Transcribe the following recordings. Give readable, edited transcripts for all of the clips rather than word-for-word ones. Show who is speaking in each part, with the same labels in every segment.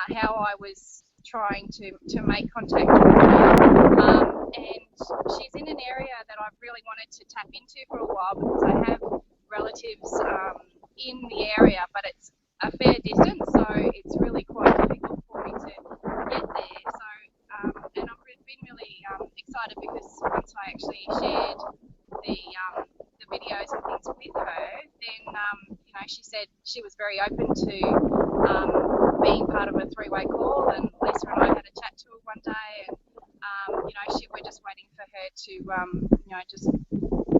Speaker 1: how I was trying to make contact with her. And she's in an area that I've really wanted to tap into for a while because I have relatives in the area, but it's a fair distance, so it's really quite difficult for me to get there. So, and I've been really excited because once I actually shared the videos and things with her, then she said she was very open to being part of a three-way call, and Lisa and I had a chat to her one day, and we're just waiting for her to just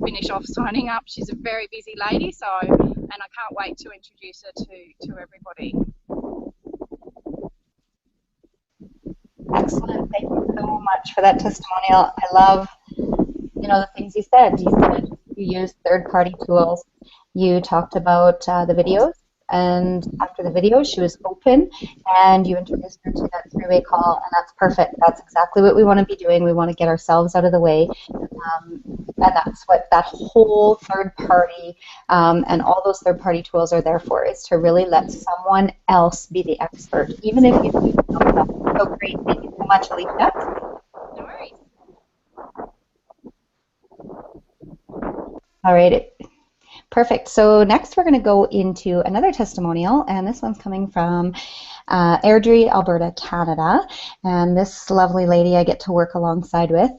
Speaker 1: finish off signing up. She's a very busy lady, so and I can't wait to introduce her to everybody.
Speaker 2: Excellent. Thank you so much for that testimonial. I love, the things you said. You said you used third-party tools. You talked about the videos, and after the video, she was open, and you introduced her to that three-way call, and that's perfect. That's exactly what we want to be doing. We want to get ourselves out of the way, and that's what that whole third party and all those third-party tools are there for, is to really let someone else be the expert, even if you do know something. So great. Thank you so much, Alicia.
Speaker 1: No worries.
Speaker 2: All right. Perfect. So next we're going to go into another testimonial, and this one's coming from Airdrie, Alberta, Canada. And this lovely lady I get to work alongside with,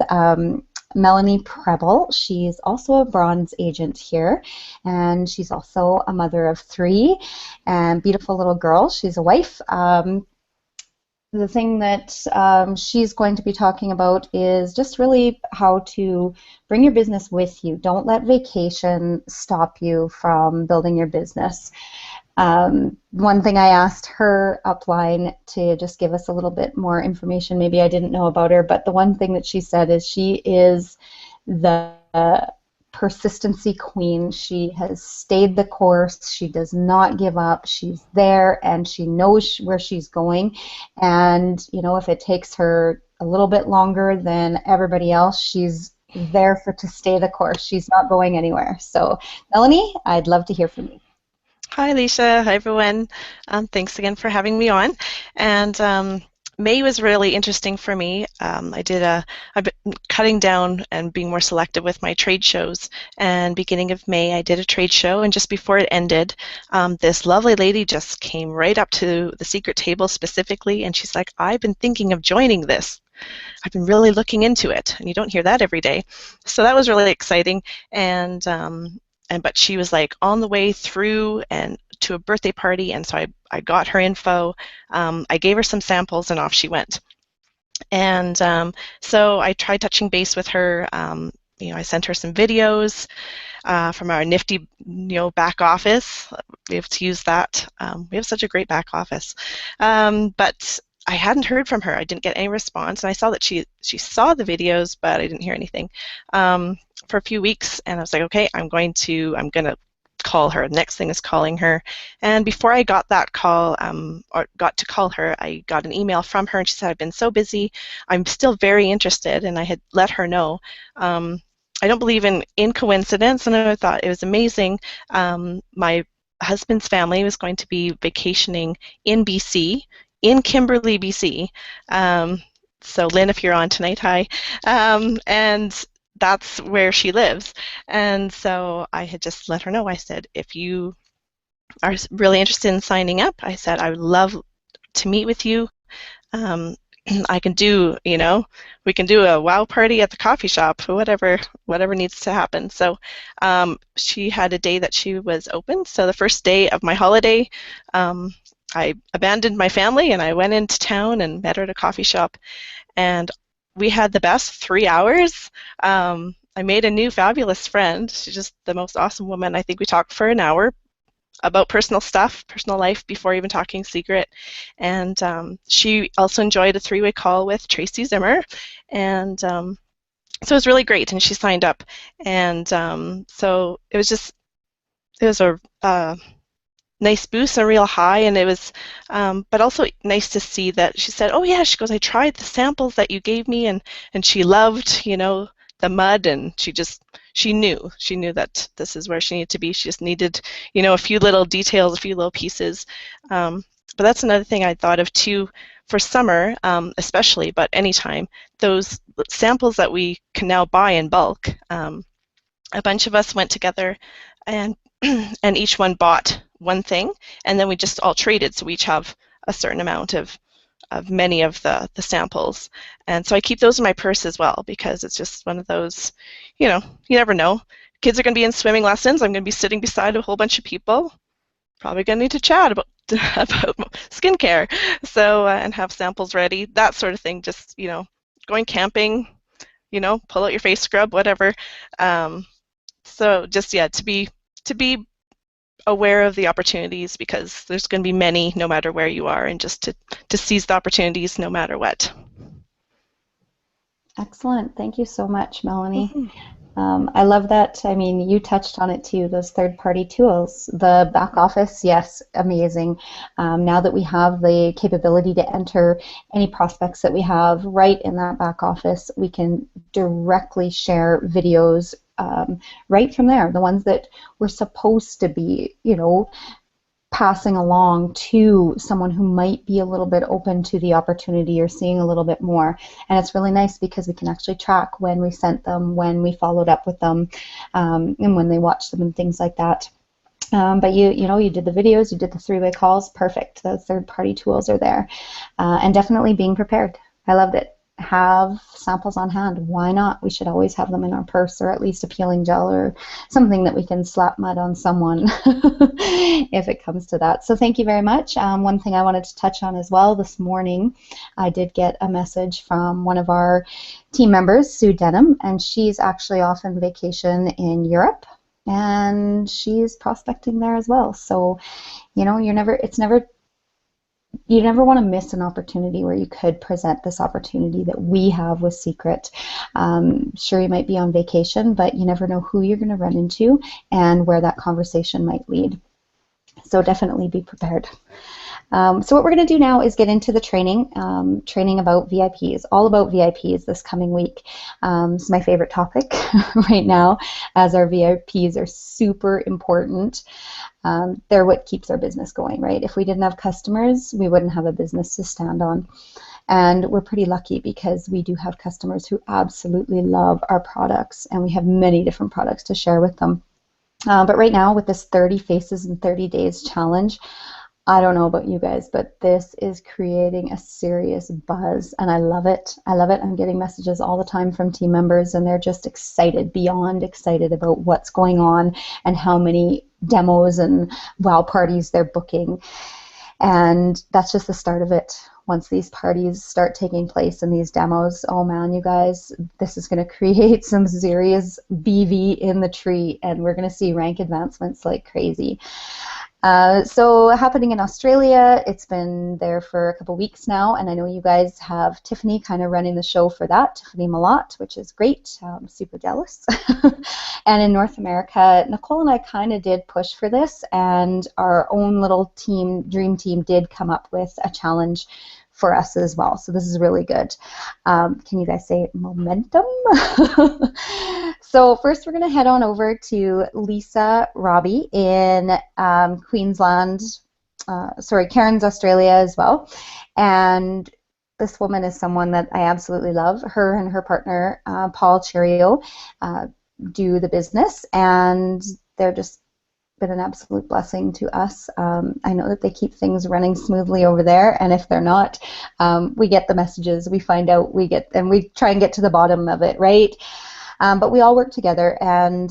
Speaker 2: Melanie Preble. She's also a bronze agent here, and she's also a mother of 3 and beautiful little girl. She's a wife. The thing that she's going to be talking about is just really how to bring your business with you. Don't let vacation stop you from building your business. One thing I asked her upline to just give us a little bit more information, maybe I didn't know about her, but the one thing that she said is she is the persistency queen. She has stayed the course. She does not give up. She's there, and she knows where she's going. And if it takes her a little bit longer than everybody else, she's there to stay the course. She's not going anywhere. So, Melanie, I'd love to hear from you.
Speaker 3: Hi, Alicia. Hi, everyone. Thanks again for having me on. And May was really interesting for me. I've been cutting down and being more selective with my trade shows. And beginning of May, I did a trade show, and just before it ended, this lovely lady just came right up to the secret table specifically, and she's like, "I've been thinking of joining this. I've been really looking into it," and you don't hear that every day. So that was really exciting. But she was like on the way through and to a birthday party, and so I got her info. I gave her some samples, and off she went. And so I tried touching base with her. I sent her some videos from our nifty, back office. We have to use that. We have such a great back office. But I hadn't heard from her. I didn't get any response, and I saw that she saw the videos, but I didn't hear anything for a few weeks. And I was like, okay, I'm gonna call her. The next thing is calling her. And before I got that call, or got to call her, I got an email from her, and she said, "I've been so busy. I'm still very interested," and I had let her know. I don't believe in coincidence, and I thought it was amazing. My husband's family was going to be vacationing in BC, in Kimberley, BC. So Lynn, if you're on tonight, hi. And that's where she lives. And so I had just let her know. I said, if you are really interested in signing up, I said, I would love to meet with you. I can do, we can do a wow party at the coffee shop, whatever needs to happen. So she had a day that she was open. So the first day of my holiday, I abandoned my family and I went into town and met her at a coffee shop, and we had the best 3 hours. I made a new fabulous friend. She's just the most awesome woman. I think we talked for an hour about personal stuff, personal life, before even talking secret. And she also enjoyed a 3-way call with Tracy Zimmer. And so it was really great, and she signed up. And so it was a nice boost, a real high, and it was, but also nice to see that she said, "Oh yeah," she goes, "I tried the samples that you gave me," and she loved, the mud, and she knew that this is where she needed to be. She just needed, a few little details, a few little pieces. But that's another thing I thought of too for summer, especially, but anytime. Those samples that we can now buy in bulk. A bunch of us went together and and each one bought one thing, and then we just all traded. So we each have a certain amount of many of the samples. And so I keep those in my purse as well, because it's just one of those, you know, you never know. Kids are going to be in swimming lessons. I'm going to be sitting beside a whole bunch of people. Probably going to need to chat about skincare. So, and have samples ready, that sort of thing. Just, you know, going camping, you know, pull out your face scrub, whatever. So just, yeah, to be aware of the opportunities, because there's going to be many no matter where you are, and just to seize the opportunities no matter what.
Speaker 2: Excellent. Thank you so much, Melanie.
Speaker 3: Mm-hmm.
Speaker 2: I love that. I mean, you touched on it too, those third-party tools. The back office, yes, amazing. Now that we have the capability to enter any prospects that we have right in that back office, we can directly share videos right from there, the ones that we're supposed to be, you know, passing along to someone who might be a little bit open to the opportunity or seeing a little bit more. And it's really nice because we can actually track when we sent them, when we followed up with them, and when they watched them and things like that. But you know, you did the videos, you did the three-way calls, perfect. Those third-party tools are there. And definitely being prepared. I loved it. Have samples on hand. Why not? We should always have them in our purse, or at least a peeling gel or something that we can slap mud on someone if it comes to that. So thank you very much. One thing I wanted to touch on as well, this morning I did get a message from one of our team members, Sue Denham, and she's actually off on vacation in Europe, and she's prospecting there as well. So, you know, you never want to miss an opportunity where you could present this opportunity that we have with Secret. Sure, you might be on vacation, but you never know who you're going to run into and where that conversation might lead. So definitely be prepared. So what we're going to do now is get into the training about VIPs, all about VIPs this coming week. It's my favorite topic right now, as our VIPs are super important. They're what keeps our business going, right? If we didn't have customers, we wouldn't have a business to stand on. And we're pretty lucky because we do have customers who absolutely love our products, and we have many different products to share with them. But right now, with this 30 Faces in 30 Days challenge, I don't know about you guys, but this is creating a serious buzz, and I love it. I love it. I'm getting messages all the time from team members, and they're just excited, beyond excited about what's going on and how many demos and wow parties they're booking. And that's just the start of it. Once these parties start taking place and these demos, oh man, you guys, this is going to create some serious BV in the tree, and we're going to see rank advancements like crazy. So happening in Australia, it's been there for a couple weeks now, and I know you guys have Tiffany kind of running the show for that, Tiffany Malott, which is great. I'm super jealous. And in North America, Nicole and I kind of did push for this, and our own little team, dream team, did come up with a challenge for us as well. So this is really good. Can you guys say momentum? So first we're going to head on over to Lisa Robbie in Queensland, Cairns, Australia as well. And this woman is someone that I absolutely love. Her and her partner, Paul Cherio, do the business, and they're just been an absolute blessing to us. I know that they keep things running smoothly over there, and if they're not, we get the messages, we find out, and we try and get to the bottom of it, right? But we all work together, and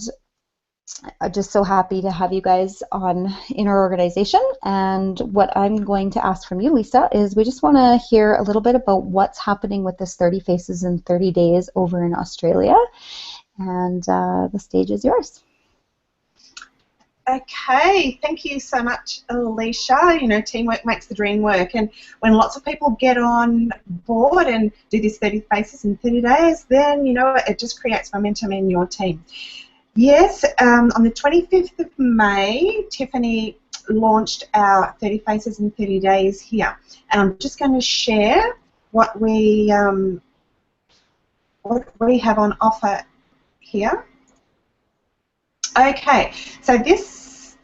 Speaker 2: I'm just so happy to have you guys in our organization. And what I'm going to ask from you, Lisa, is we just want to hear a little bit about what's happening with this 30 Faces in 30 Days over in Australia. And the stage is yours.
Speaker 4: Okay, thank you so much, Alicia. You know, teamwork makes the dream work, and when lots of people get on board and do this 30 Faces in 30 days, then, you know, it just creates momentum in your team. Yes, on the 25th of May, Tiffany launched our 30 Faces in 30 Days here, and I'm just going to share what we have on offer here. Okay, so this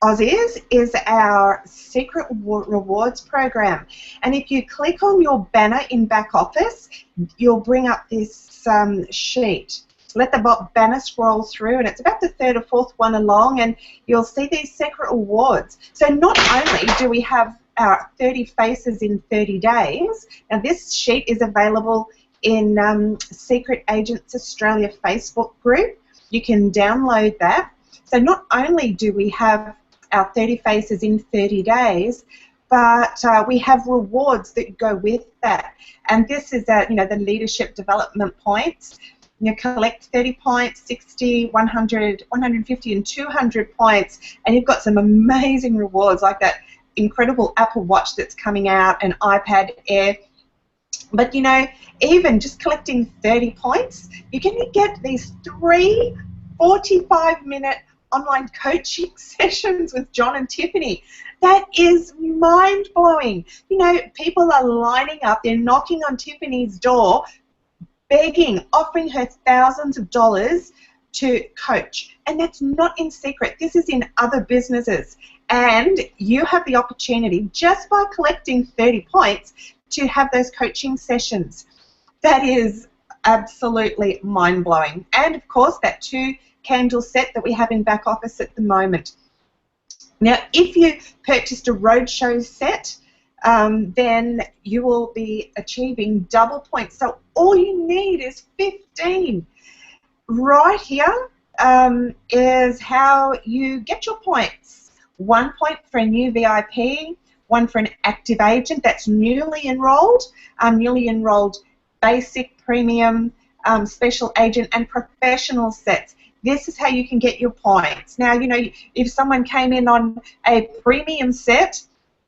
Speaker 4: Aussies, is our secret rewards program. And if you click on your banner in back office, you'll bring up this sheet. Let the banner scroll through, and it's about the third or fourth one along, and you'll see these secret rewards. So not only do we have our 30 faces in 30 days, now this sheet is available in Secret Agents Australia Facebook group. You can download that. So not only do we have our 30 faces in 30 days, but we have rewards that go with that. And this is the leadership development points. You collect 30 points, 60, 100, 150, and 200 points, and you've got some amazing rewards like that incredible Apple Watch that's coming out, an iPad Air. But even just collecting 30 points, you're going to get these 3 45-minute online coaching sessions with John and Tiffany. That is mind-blowing. People are lining up, they're knocking on Tiffany's door, begging, offering her thousands of dollars to coach. And that's not in secret. This is in other businesses. And you have the opportunity, just by collecting 30 points, to have those coaching sessions. That is absolutely mind-blowing. And, of course, that 2-candle set that we have in back office at the moment. Now, if you purchased a roadshow set, then you will be achieving double points. So all you need is 15. Right here is how you get your points. 1 point for a new VIP, 1 for an active agent that's newly enrolled basic, premium, special agent, and professional sets. This is how you can get your points. Now, if someone came in on a premium set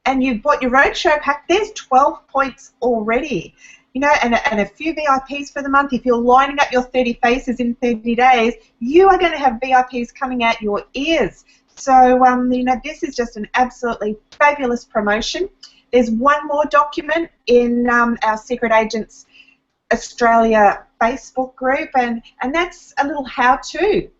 Speaker 4: and you bought your roadshow pack, there's 12 points already. And a few VIPs for the month. If you're lining up your 30 faces in 30 days, you are going to have VIPs coming out your ears. So, this is just an absolutely fabulous promotion. There's one more document in our Secret Agents Australia Facebook group, and that's a little how-to.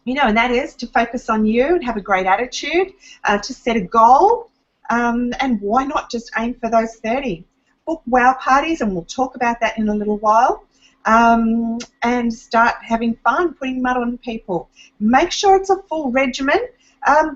Speaker 4: And that is to focus on you and have a great attitude, to set a goal, and why not just aim for those 30? Book wow parties, and we'll talk about that in a little while, and start having fun, putting mud on people. Make sure it's a full regimen,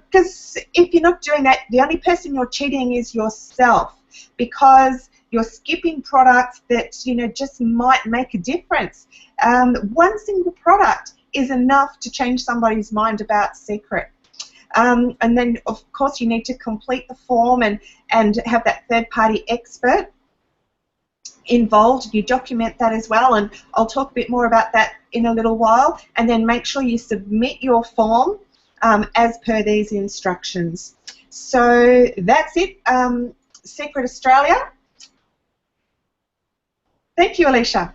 Speaker 4: because if you're not doing that, the only person you're cheating is yourself, because you're skipping products that just might make a difference. One single product is enough to change somebody's mind about Secret. And then, of course, you need to complete the form and have that third-party expert involved. You document that as well, and I'll talk a bit more about that in a little while. And then make sure you submit your form as per these instructions. So that's it, Secret Australia. Thank you, Alicia.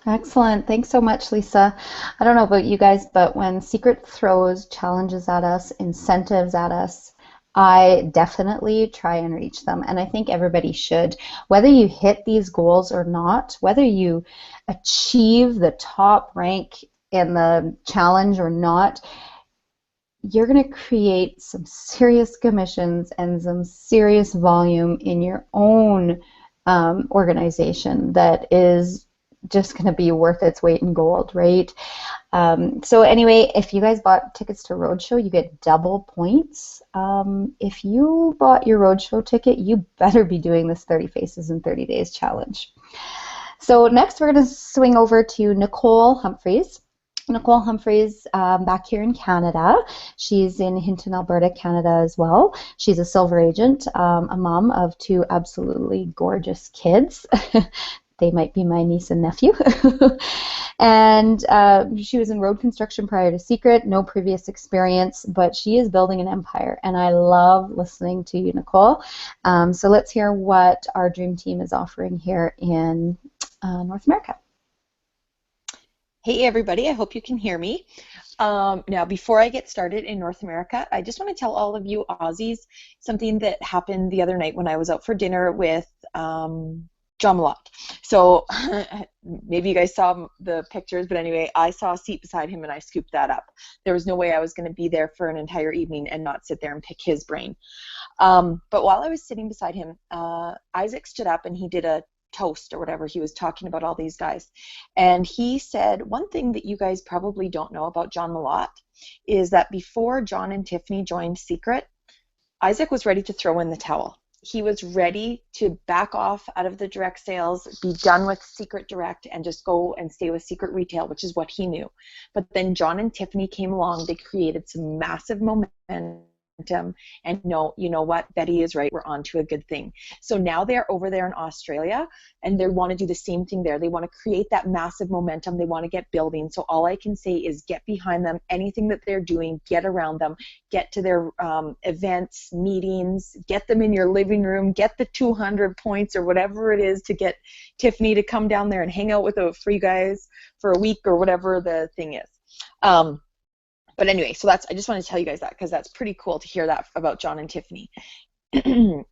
Speaker 2: Excellent. Thanks so much, Lisa. I don't know about you guys, but when Secret throws challenges at us, incentives at us, I definitely try and reach them, and I think everybody should. Whether you hit these goals or not, whether you achieve the top rank in the challenge or not, you're going to create some serious commissions and some serious volume in your own organization that is just going to be worth its weight in gold, right? So anyway, if you guys bought tickets to Roadshow, you get double points. If you bought your Roadshow ticket, you better be doing this 30 Faces in 30 Days challenge. So next we're going to swing over to Nicole Humphreys. Nicole Humphreys, back here in Canada. She's in Hinton, Alberta, Canada as well. She's a silver agent, a mom of 2 absolutely gorgeous kids. They might be my niece and nephew. And she was in road construction prior to Secret, no previous experience, but she is building an empire, and I love listening to you, Nicole. So let's hear what our dream team is offering here in North America.
Speaker 5: Hey everybody, I hope you can hear me. Now before I get started in North America, I just want to tell all of you Aussies something that happened the other night when I was out for dinner with John Malott. So maybe you guys saw the pictures, but anyway, I saw a seat beside him and I scooped that up. There was no way I was going to be there for an entire evening and not sit there and pick his brain. But while I was sitting beside him, Isaac stood up and he did a toast or whatever. He was talking about all these guys. And he said, one thing that you guys probably don't know about John Malott is that before John and Tiffany joined Secret, Isaac was ready to throw in the towel. He was ready to back off out of the direct sales, be done with Secret Direct, and just go and stay with Secret Retail, which is what he knew. But then John and Tiffany came along. They created some massive momentum. And no, you know what? Betty is right. We're on to a good thing. So now they're over there in Australia, and they want to do the same thing there. They want to create that massive momentum. They want to get building. So all I can say is get behind them. Anything that they're doing, get around them. Get to their events, meetings. Get them in your living room. Get the 200 points or whatever it is to get Tiffany to come down there and hang out with the free guys for a week or whatever the thing is. But anyway, so I just want to tell you guys that because that's pretty cool to hear that about John and Tiffany.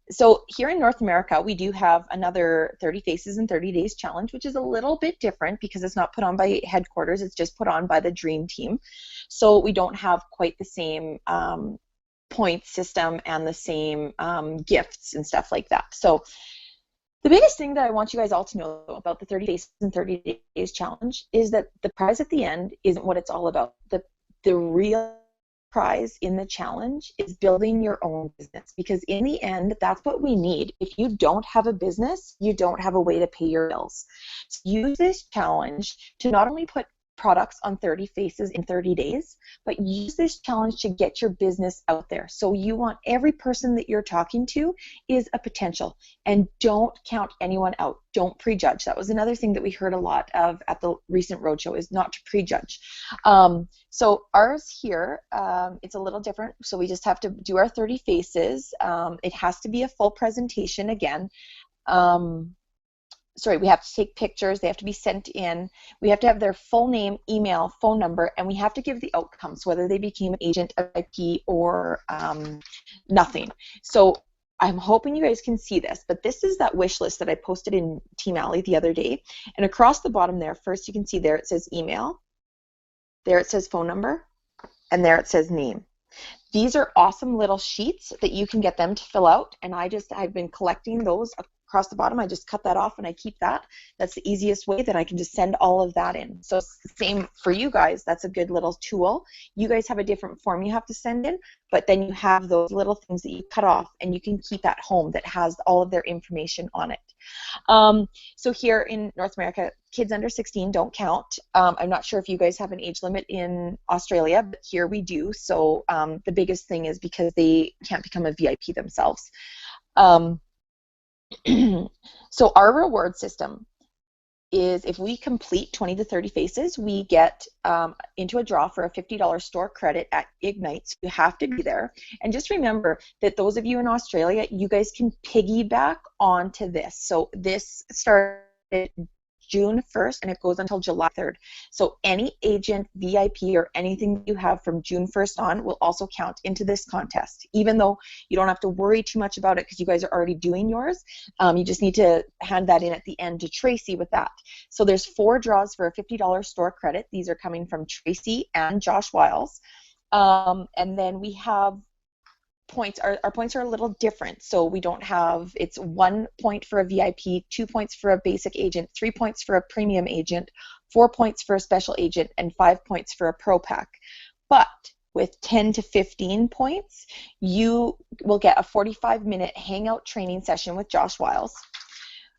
Speaker 5: So here in North America, we do have another 30 Faces in 30 Days challenge, which is a little bit different because it's not put on by headquarters. It's just put on by the Dream Team. So we don't have quite the same point system and the same gifts and stuff like that. So the biggest thing that I want you guys all to know about the 30 Faces in 30 Days challenge is that the prize at the end isn't what it's all about. The real prize in the challenge is building your own business, because in the end, that's what we need. If you don't have a business, you don't have a way to pay your bills. So use this challenge to not only put products on 30 Faces in 30 days, but use this challenge to get your business out there. So you want every person that you're talking to is a potential, and don't count anyone out. Don't prejudge. That was another thing that we heard a lot of at the recent roadshow, is not to prejudge. So ours here, it's a little different. So we just have to do our 30 Faces. It has to be a full presentation again. Sorry, we have to take pictures, they have to be sent in, we have to have their full name, email, phone number, and we have to give the outcomes, whether they became an agent, a VIP, or nothing. So I'm hoping you guys can see this, but this is that wish list that I posted in Team Alley the other day, and across the bottom there, first you can see there it says email, there it says phone number, and there it says name. These are awesome little sheets that you can get them to fill out, and I've been collecting those across the bottom. I just cut that off and I keep that. That's the easiest way that I can just send all of that in. So same for you guys. That's a good little tool. You guys have a different form you have to send in, but then you have those little things that you cut off and you can keep at home that has all of their information on it. So here in North America, kids under 16 don't count. I'm not sure if you guys have an age limit in Australia, but here we do. So the biggest thing is because they can't become a VIP themselves. So our reward system is, if we complete 20 to 30 Faces, we get into a draw for a $50 store credit at Ignite. So you have to be there. And just remember that those of you in Australia, you guys can piggyback onto this. So this started June 1st and it goes until July 3rd. So any agent, VIP, or anything you have from June 1st on will also count into this contest, even though you don't have to worry too much about it because you guys are already doing yours. You just need to hand that in at the end to Tracy with that. So there's 4 draws for a $50 store credit. These are coming from Tracy and Josh Wiles. And then we have points. Our points are a little different, so we don't have, it's 1 point for a VIP, 2 points for a basic agent, 3 points for a premium agent, 4 points for a special agent, and 5 points for a pro pack. But with 10 to 15 points, you will get a 45-minute hangout training session with Josh Wiles.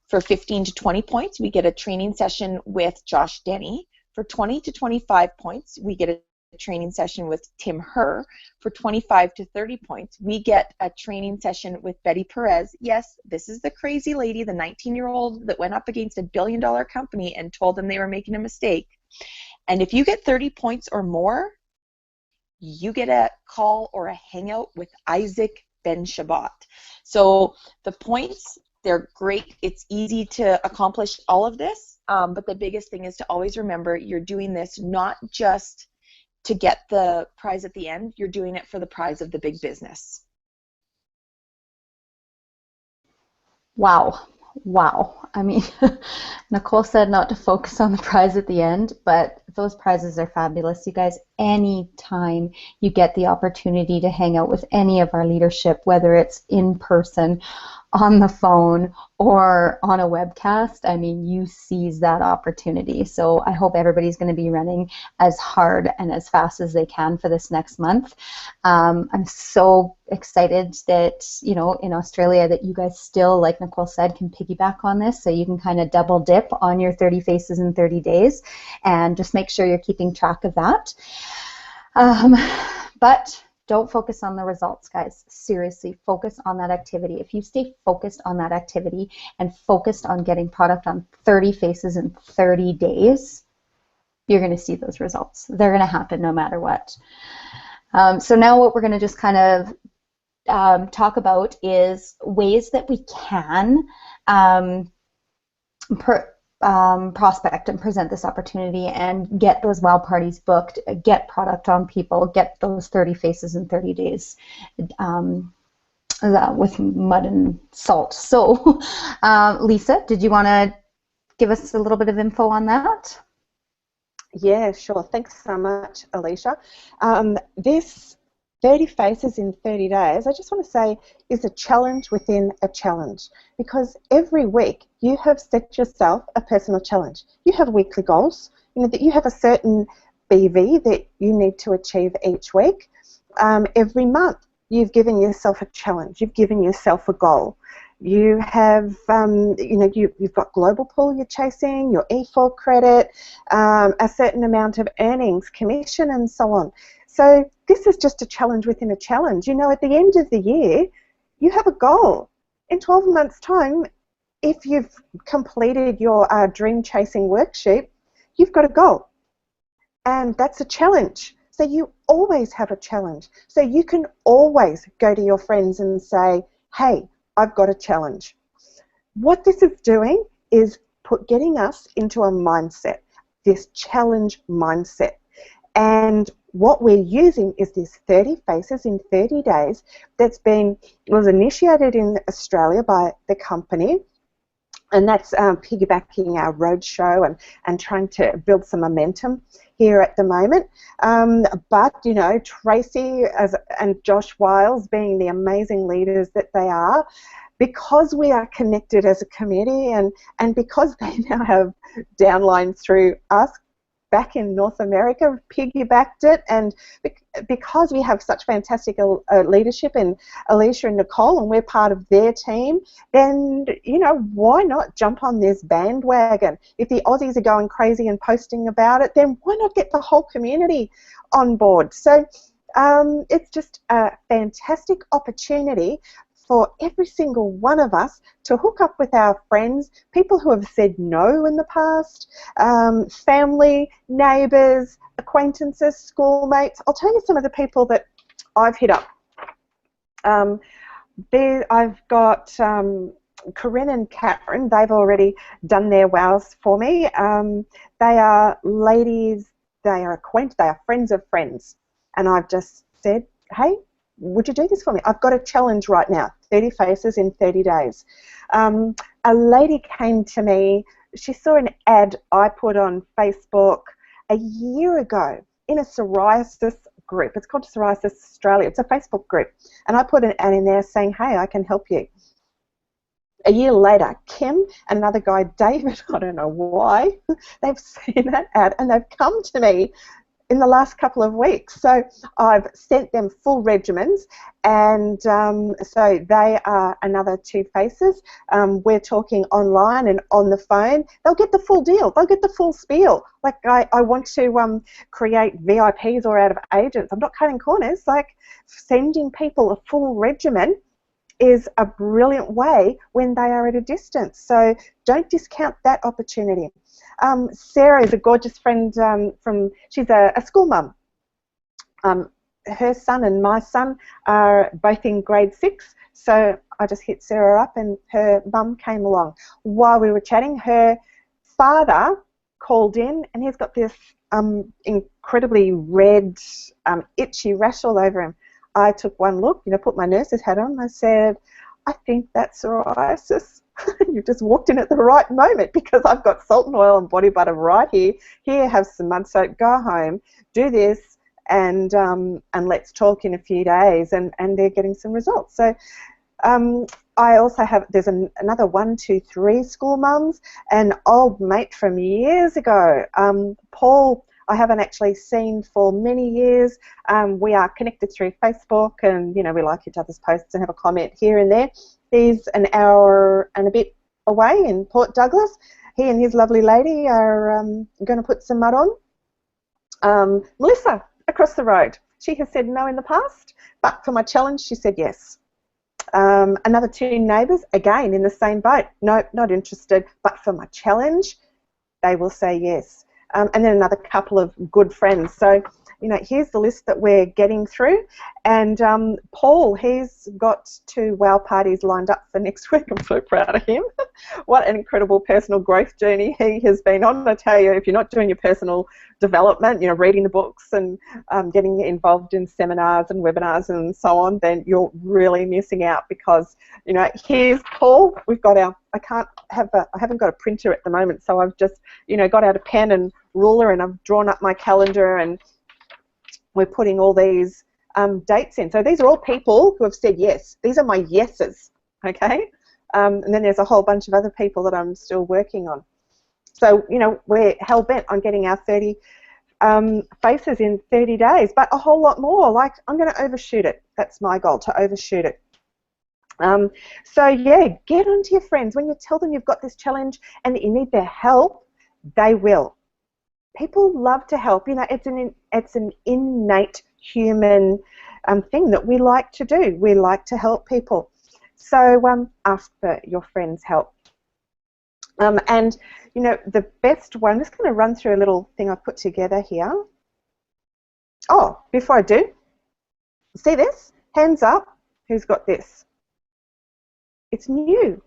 Speaker 5: For 15 to 20 points, we get a training session with Josh Denny. For 20 to 25 points, we get a training session with Tim Herr. For 25 to 30 points, we get a training session with Betty Perez. Yes, this is the crazy lady, the 19-year-old that went up against a billion-dollar company and told them they were making a mistake. And if you get 30 points or more, you get a call or a hangout with Isaac Ben-Shabbat. So the points, they're great. It's easy to accomplish all of this, but the biggest thing is to always remember you're doing this not just to get the prize at the end, you're doing it for the prize of the big business.
Speaker 2: Wow. wow. I mean, Nicole said not to focus on the prize at the end, but those prizes are fabulous. You guys, anytime you get the opportunity to hang out with any of our leadership, whether it's in person, on the phone, or on a webcast, I mean, you seize that opportunity. So I hope everybody's going to be running as hard and as fast as they can for this next month. I'm so excited that, you know, in Australia that you guys still, like Nicole said, can piggyback on this, so you can kind of double dip on your 30 faces in 30 days, and just make sure you're keeping track of that. But don't focus on the results, guys. Seriously, focus on that activity. If you stay focused on that activity and focused on getting product on 30 faces in 30 days, you're going to see those results. They're going to happen no matter what. So now what we're going to just kind of talk about is ways that we can prospect and present this opportunity and get those WOW parties booked, get product on people, get those 30 faces in 30 days with mud and salt. So, Lisa, did you want to give us a little bit of info on that?
Speaker 4: Yeah, sure. Thanks so much, Alicia. This 30 faces in 30 days, I just want to say, is a challenge within a challenge, because every week you have set yourself a personal challenge. You have weekly goals, you know, that you have a certain BV that you need to achieve each week. Every month you've given yourself a challenge, you've given yourself a goal. You have, you know, you've got Global Pool you're chasing, your E4 credit, a certain amount of earnings, commission, and so on. So this is just a challenge within a challenge. You know, at the end of the year, you have a goal. In 12 months' time, if you've completed your dream chasing worksheet, you've got a goal. And that's a challenge. So you always have a challenge. So you can always go to your friends and say, hey, I've got a challenge. What this is doing is getting us into a mindset, this challenge mindset. And what we're using is this 30 faces in 30 days was initiated in Australia by the company, and that's piggybacking our roadshow and trying to build some momentum here at the moment. But, you know, Tracy and Josh Wiles, being the amazing leaders that they are, because we are connected as a community and because they now have downlines through us back in North America, piggybacked it, and because we have such fantastic leadership in Alicia and Nicole, and we're part of their team, then, you know, why not jump on this bandwagon? If the Aussies are going crazy and posting about it, then why not get the whole community on board? So it's just a fantastic opportunity for every single one of us to hook up with our friends, people who have said no in the past, family, neighbours, acquaintances, schoolmates. I'll tell you some of the people that I've hit up. I've got Corinne and Catherine. They've already done their wows for me. They are ladies, they are friends of friends. And I've just said, hey, would you do this for me? I've got a challenge right now, 30 faces in 30 days. A lady came to me, she saw an ad I put on Facebook a year ago in a psoriasis group. It's called Psoriasis Australia. It's a Facebook group. And I put an ad in there saying, hey, I can help you. A year later, Kim and another guy, David, I don't know why, they've seen that ad and they've come to me in the last couple of weeks. So I've sent them full regimens, and so they are another 2 faces. We're talking online and on the phone. They'll get the full deal. They'll get the full spiel. Like I want to create VIPs or out of agents. I'm not cutting corners. Like sending people a full regimen is a brilliant way when they are at a distance. So don't discount that opportunity. Sarah is a gorgeous friend she's a school mum. Her son and my son are both in grade 6, so I just hit Sarah up and her mum came along. While we were chatting, her father called in and he's got this incredibly red, itchy rash all over him. I took one look, put my nurse's hat on, I said, I think that's psoriasis. You've just walked in at the right moment, because I've got salt and oil and body butter right here. Here, have some mud soap, go home, do this, and let's talk in a few days, and they're getting some results. So I also have, there's another 1, 2, 3 school mums, an old mate from years ago, Paul. I haven't actually seen for many years. We are connected through Facebook, and you know, we like each other's posts and have a comment here and there. He's an hour and a bit away in Port Douglas. He and his lovely lady are going to put some mud on. Melissa, across the road, she has said no in the past, but for my challenge she said yes. Another 2 neighbours, again in the same boat, no, not interested, but for my challenge they will say yes. And then another couple of good friends. So, you know, here's the list that we're getting through. And Paul, he's got 2 wow parties lined up for next week. I'm so proud of him. What an incredible personal growth journey he has been on. I tell you, if you're not doing your personal development, you know, reading the books and getting involved in seminars and webinars and so on, then you're really missing out, because, you know, here's Paul. We've got our, I haven't got a printer at the moment, so I've just, you know, got out a pen and ruler, and I've drawn up my calendar, and we're putting all these dates in. So these are all people who have said yes. These are my yeses, okay? And then there's a whole bunch of other people that I'm still working on. So, you know, we're hell-bent on getting our 30 faces in 30 days, but a whole lot more. Like, I'm going to overshoot it. That's my goal, to overshoot it. So, yeah, get onto your friends. When you tell them you've got this challenge and that you need their help, they will. People love to help. You know, it's an innate human thing that we like to do. We like to help people. So ask for your friends' help. And, you know, the best one, I'm just going to run through a little thing I've put together here. Oh, before I do, see this? Hands up. Who's got this? It's new.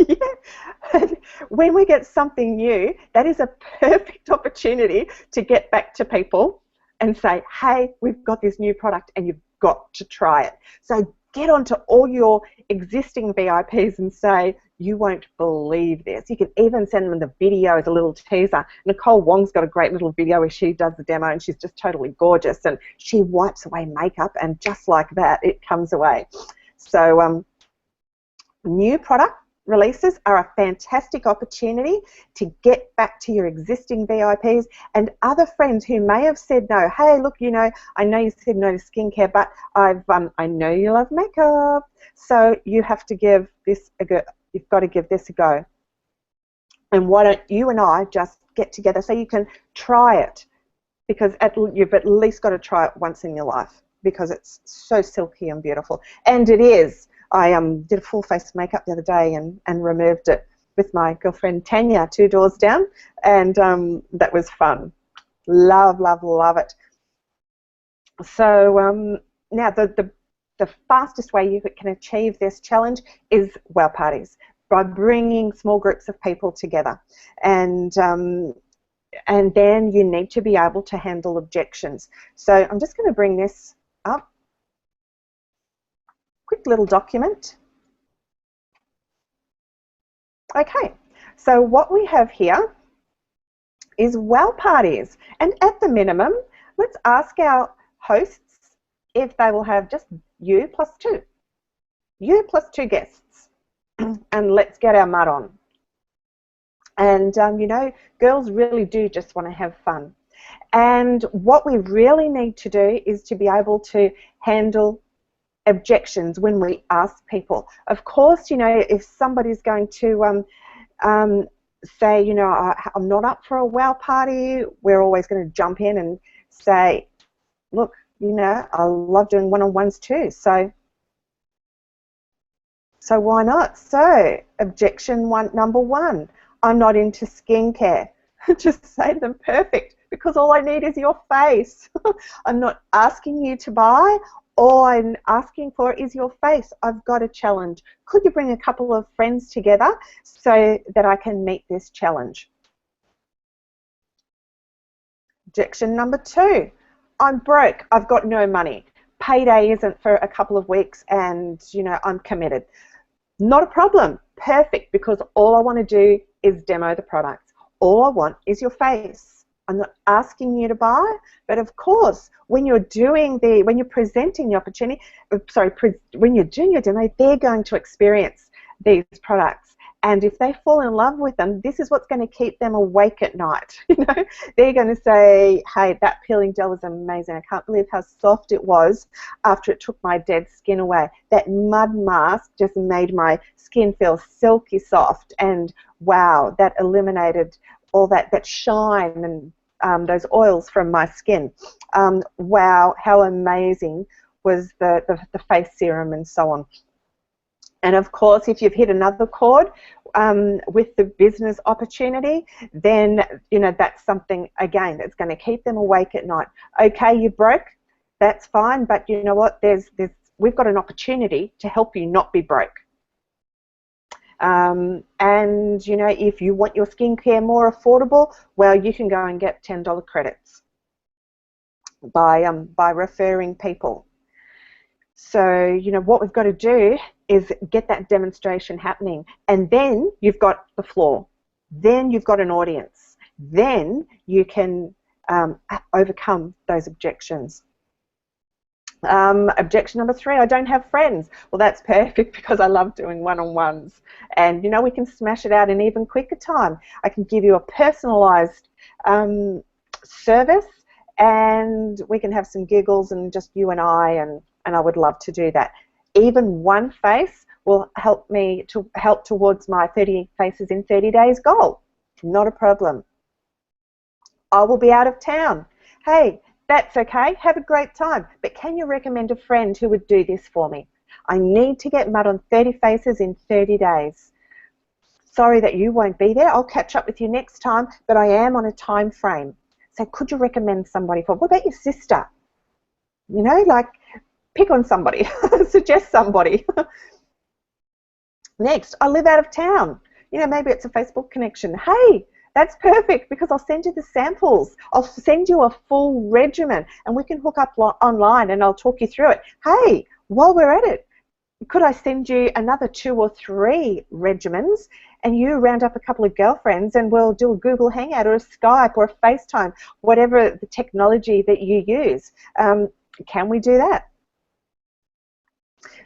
Speaker 4: Yeah. When we get something new, that is a perfect opportunity to get back to people and say, hey, we've got this new product and you've got to try it. So get onto all your existing VIPs and say, you won't believe this. You can even send them the video as a little teaser. Nicole Wong's got a great little video where she does the demo, and she's just totally gorgeous, and she wipes away makeup, and just like that, it comes away. So new product releases are a fantastic opportunity to get back to your existing VIPs and other friends who may have said no. Hey, look, you know, I know you said no to skincare, but I know you love makeup, so you have to give this a go. You've got to give this a go. And why don't you and I just get together so you can try it, because you've at least got to try it once in your life, because it's so silky and beautiful. And it is. I did a full face of makeup the other day and removed it with my girlfriend Tanya 2 doors down, and that was fun. Love, love, love it. So now the fastest way you can achieve this challenge is wow parties, by bringing small groups of people together, and then you need to be able to handle objections. So I'm just going to bring this up. Quick little document. Okay, so what we have here is wow parties, and at the minimum, let's ask our hosts if they will have just you plus 2. You plus 2 guests, and let's get our mud on. And you know, girls really do just want to have fun. And what we really need to do is to be able to handle objections when we ask people. Of course, you know, if somebody's going to say, you know, I'm not up for a wow party, we're always going to jump in and say, look, you know, I love doing one-on-ones too, so why not? So objection number 1, I'm not into skincare. Just say to them, perfect, because all I need is your face. I'm not asking you to buy. All I'm asking for is your face. I've got a challenge. Could you bring a couple of friends together so that I can meet this challenge? Objection number 2, I'm broke. I've got no money. Payday isn't for a couple of weeks, and you know, I'm committed. Not a problem. Perfect, because all I want to do is demo the products. All I want is your face. I'm not asking you to buy, but of course, when you're presenting the opportunity, when you're doing your demo, they're going to experience these products. And if they fall in love with them, this is what's going to keep them awake at night. They're going to say, hey, that peeling gel was amazing. I can't believe how soft it was after it took my dead skin away. That mud mask just made my skin feel silky soft, and wow, that eliminated all that shine and those oils from my skin. Wow, how amazing was the face serum and so on. And of course, if you've hit another chord with the business opportunity, then that's something again that's going to keep them awake at night. Okay, you broke, that's fine, but you know what? We've got an opportunity to help you not be broke. And if you want your skincare more affordable, well, you can go and get $10 credits by referring people. So, what we've got to do is get that demonstration happening. And then you've got the floor. Then you've got an audience. Then you can overcome those objections. Objection number 3, I don't have friends. Well, that's perfect, because I love doing one-on-ones. And, we can smash it out in even quicker time. I can give you a personalized service, and we can have some giggles and just you and I would love to do that. Even one face will help me to help towards my 30 faces in 30 days goal. Not a problem. I will be out of town. Hey, that's okay. Have a great time. But can you recommend a friend who would do this for me? I need to get mud on 30 faces in 30 days. Sorry that you won't be there. I'll catch up with you next time, but I am on a time frame. So could you recommend somebody for? What about your sister? Pick on somebody. Suggest somebody. Next, I live out of town. Maybe it's a Facebook connection. Hey, that's perfect, because I'll send you the samples. I'll send you a full regimen, and we can hook up online and I'll talk you through it. Hey, while we're at it, could I send you another 2 or 3 regimens, and you round up a couple of girlfriends and we'll do a Google Hangout or a Skype or a FaceTime, whatever the technology that you use. Can we do that?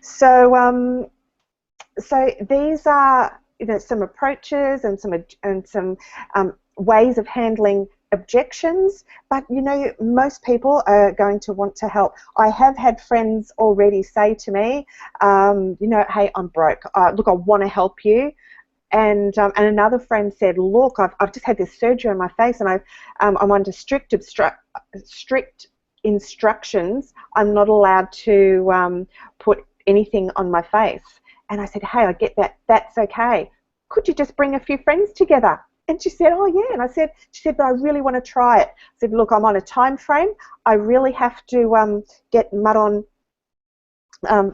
Speaker 4: So, so these are some approaches and some ways of handling objections, but most people are going to want to help. I have had friends already say to me, hey, I'm broke. Look, I want to help you. And another friend said, look, I've just had this surgery on my face, and I'm under strict instructions. I'm not allowed to put anything on my face. And I said, hey, I get that. That's okay. Could you just bring a few friends together? And she said, oh, yeah. And she said, but I really want to try it. I said, look, I'm on a time frame. I really have to get mud on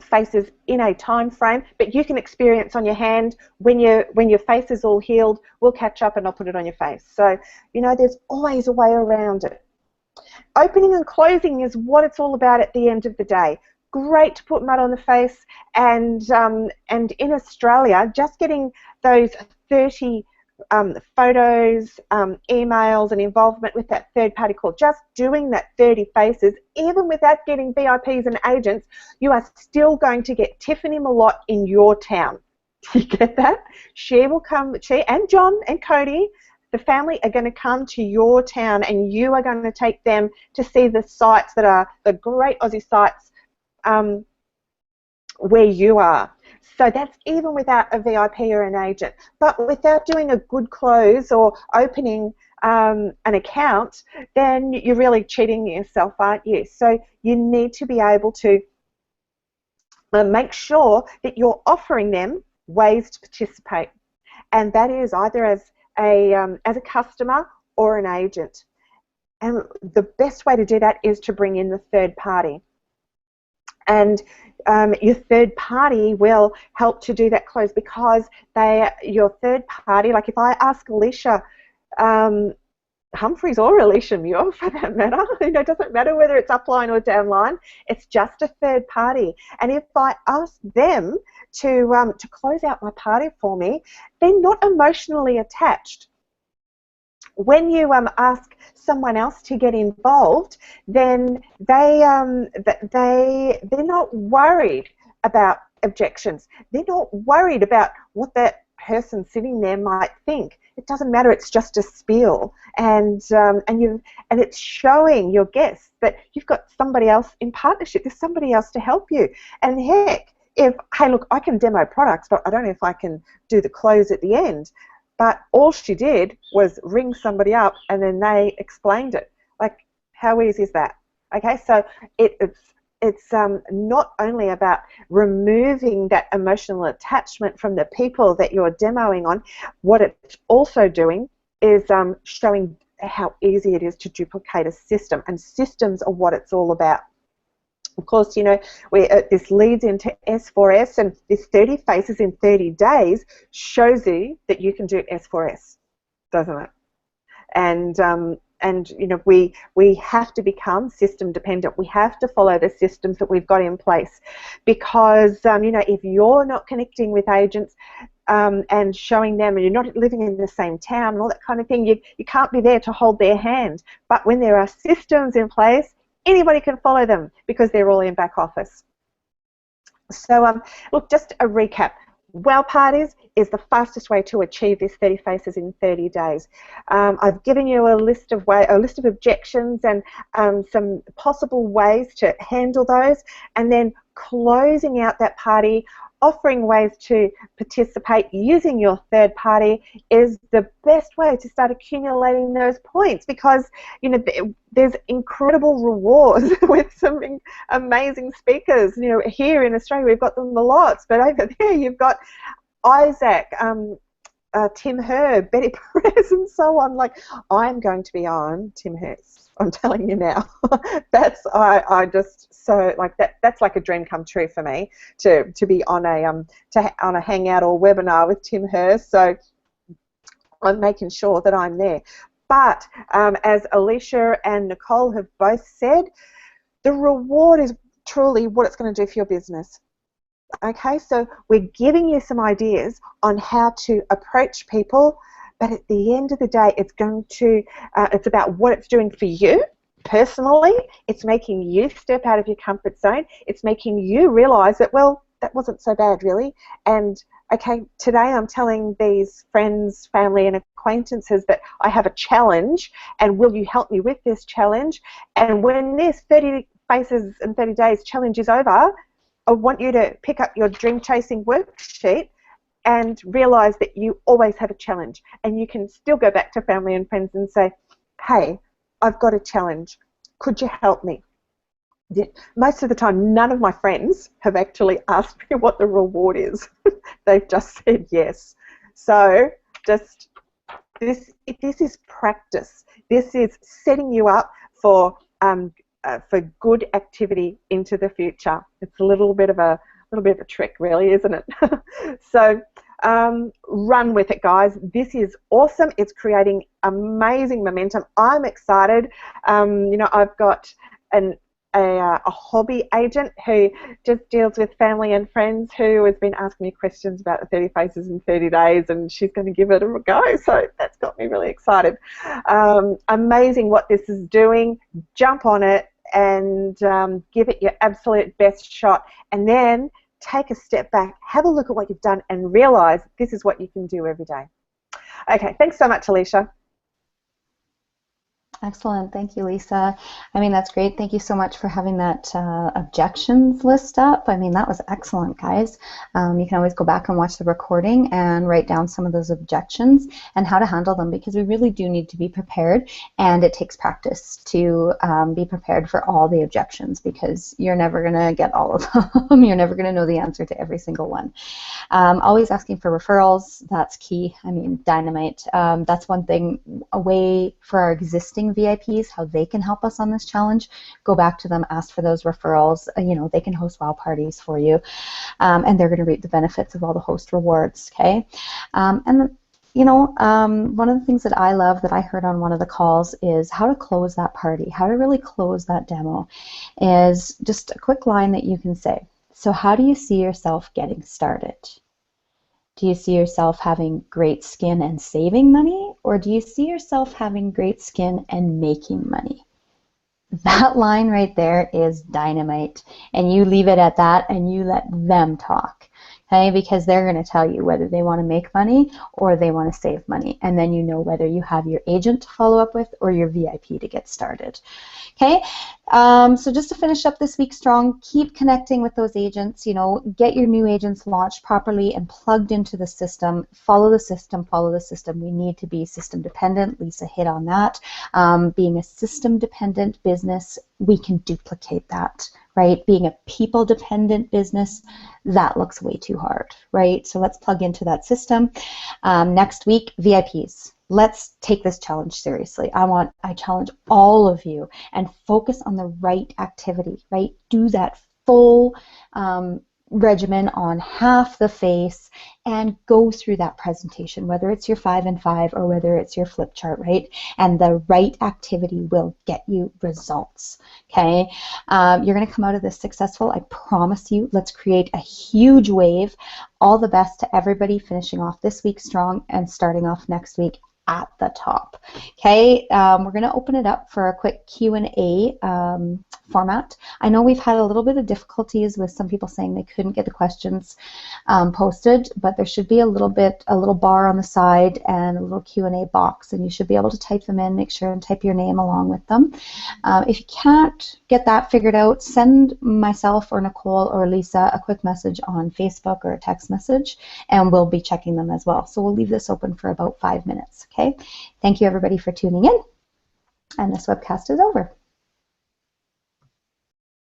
Speaker 4: faces in a time frame, but you can experience on your hand when your face is all healed. We'll catch up and I'll put it on your face. So, there's always a way around it. Opening and closing is what it's all about at the end of the day. Great to put mud on the face, and in Australia, just getting those 30 photos, emails, and involvement with that third-party call, just doing that 30 faces, even without getting VIPs and agents, you are still going to get Tiffany Malott in your town. You get that? She will come, she and John and Cody, the family are going to come to your town, and you are going to take them to see the sites that are the great Aussie sites where you are. So that's even without a VIP or an agent. But without doing a good close or opening an account, then you're really cheating yourself, aren't you? So you need to be able to make sure that you're offering them ways to participate. And that is either as a customer or an agent. And the best way to do that is to bring in the third party. And your third party will help to do that close, because your third party, like if I ask Alicia,
Speaker 6: Humphreys or Alicia Muir for that matter. It doesn't matter whether it's upline or downline. It's just a third party. And if I ask them to close out my party for me, they're not emotionally attached. When you ask someone else to get involved, then they're not worried about objections. They're not worried about what that person sitting there might think. It doesn't matter. It's just a spiel, and it's showing your guests that you've got somebody else in partnership. There's somebody else to help you. And heck, if hey, look, I can demo products, but I don't know if I can do the close at the end. But all she did was ring somebody up, and then they explained it. Like, how easy is that? Okay, so it's not only about removing that emotional attachment from the people that you're demoing on. What it's also doing is showing how easy it is to duplicate a system, and systems are what it's all about. Of course, this leads into S4S, and this 30 faces in 30 days shows you that you can do S4S, doesn't it? And we have to become system dependent. We have to follow the systems that we've got in place, because if you're not connecting with agents and showing them, and you're not living in the same town and all that kind of thing, you can't be there to hold their hand. But when there are systems in place, anybody can follow them because they're all in back office. So look, just a recap. Wow parties is the fastest way to achieve this 30 faces in 30 days. I've given you a list of objections and some possible ways to handle those, and then closing out that party, offering ways to participate using your third party is the best way to start accumulating those points, because there's incredible rewards with some amazing speakers. Here in Australia we've got them a lot, but over there you've got Isaac, Tim Herb, Betty Perez, and so on. Like, I'm going to be on Tim Herz. I'm telling you now. I just so like that. That's like a dream come true for me to be on a hangout or webinar with Tim Herz. So I'm making sure that I'm there. But as Alicia and Nicole have both said, the reward is truly what it's going to do for your business. Okay, so we're giving you some ideas on how to approach people, but at the end of the day, it's about what it's doing for you personally. It's making you step out of your comfort zone. It's making you realize that, well, that wasn't so bad really. And okay, today I'm telling these friends, family, and acquaintances that I have a challenge, and will you help me with this challenge? And when this 30 faces in 30 days challenge is over, I want you to pick up your dream chasing worksheet and realize that you always have a challenge, and you can still go back to family and friends and say, hey, I've got a challenge. Could you help me? Most of the time, none of my friends have actually asked me what the reward is. They've just said yes. So this is practice. This is setting you up for good activity into the future. It's a little bit of a trick, really, isn't it? So run with it, guys. This is awesome. It's creating amazing momentum. I'm excited. I've got a hobby agent who just deals with family and friends who has been asking me questions about the 30 faces in 30 days, and she's going to give it a go. So that's got me really excited. Amazing what this is doing. Jump on it and give it your absolute best shot, and then take a step back, have a look at what you've done, and realize this is what you can do every day. Okay, thanks so much, Alicia.
Speaker 2: Excellent. Thank you, Lisa. I mean, that's great. Thank you so much for having that objections list up. I mean, that was excellent, guys. You can always go back and watch the recording and write down some of those objections and how to handle them, because we really do need to be prepared, and it takes practice to be prepared for all the objections, because you're never going to get all of them. You're never going to know the answer to every single one. Always asking for referrals. That's key. I mean, dynamite. That's one thing, a way for our existing VIPs, how they can help us on this challenge. Go back to them, ask for those referrals. They can host wow parties for you, and they're going to reap the benefits of all the host rewards. Okay, and one of the things that I love that I heard on one of the calls is how to close that party, how to really close that demo, is just a quick line that you can say. So how do you see yourself getting started? Do you see yourself having great skin and saving money, or do you see yourself having great skin and making money? That line right there is dynamite, and you leave it at that and you let them talk. Okay, because they're going to tell you whether they want to make money or they want to save money, and then you know whether you have your agent to follow up with or your VIP to get started. Okay, so just to finish up this week strong, keep connecting with those agents. Get your new agents launched properly and plugged into the system. Follow the system. Follow the system. We need to be system dependent. Lisa hit on that. Being a system dependent business, we can duplicate that. Right? Being a people-dependent business, that looks way too hard, right? So let's plug into that system. Next week, VIPs. Let's take this challenge seriously. I challenge all of you and focus on the right activity, right? Do that full regimen on half the face and go through that presentation, whether it's your 5 and 5 or whether it's your flip chart, right? And the right activity will get you results, okay? You're going to come out of this successful, I promise you. Let's create a huge wave. All the best to everybody finishing off this week strong and starting off next week at the top. Okay, we're going to open it up for a quick Q&A format. I know we've had a little bit of difficulties with some people saying they couldn't get the questions posted, but there should be a little bar on the side and a little Q&A box, and you should be able to type them in. Make sure and type your name along with them. If you can't get that figured out, send myself or Nicole or Lisa a quick message on Facebook or a text message, and we'll be checking them as well. So we'll leave this open for about 5 minutes. Okay, thank you everybody for tuning in, and this webcast is over.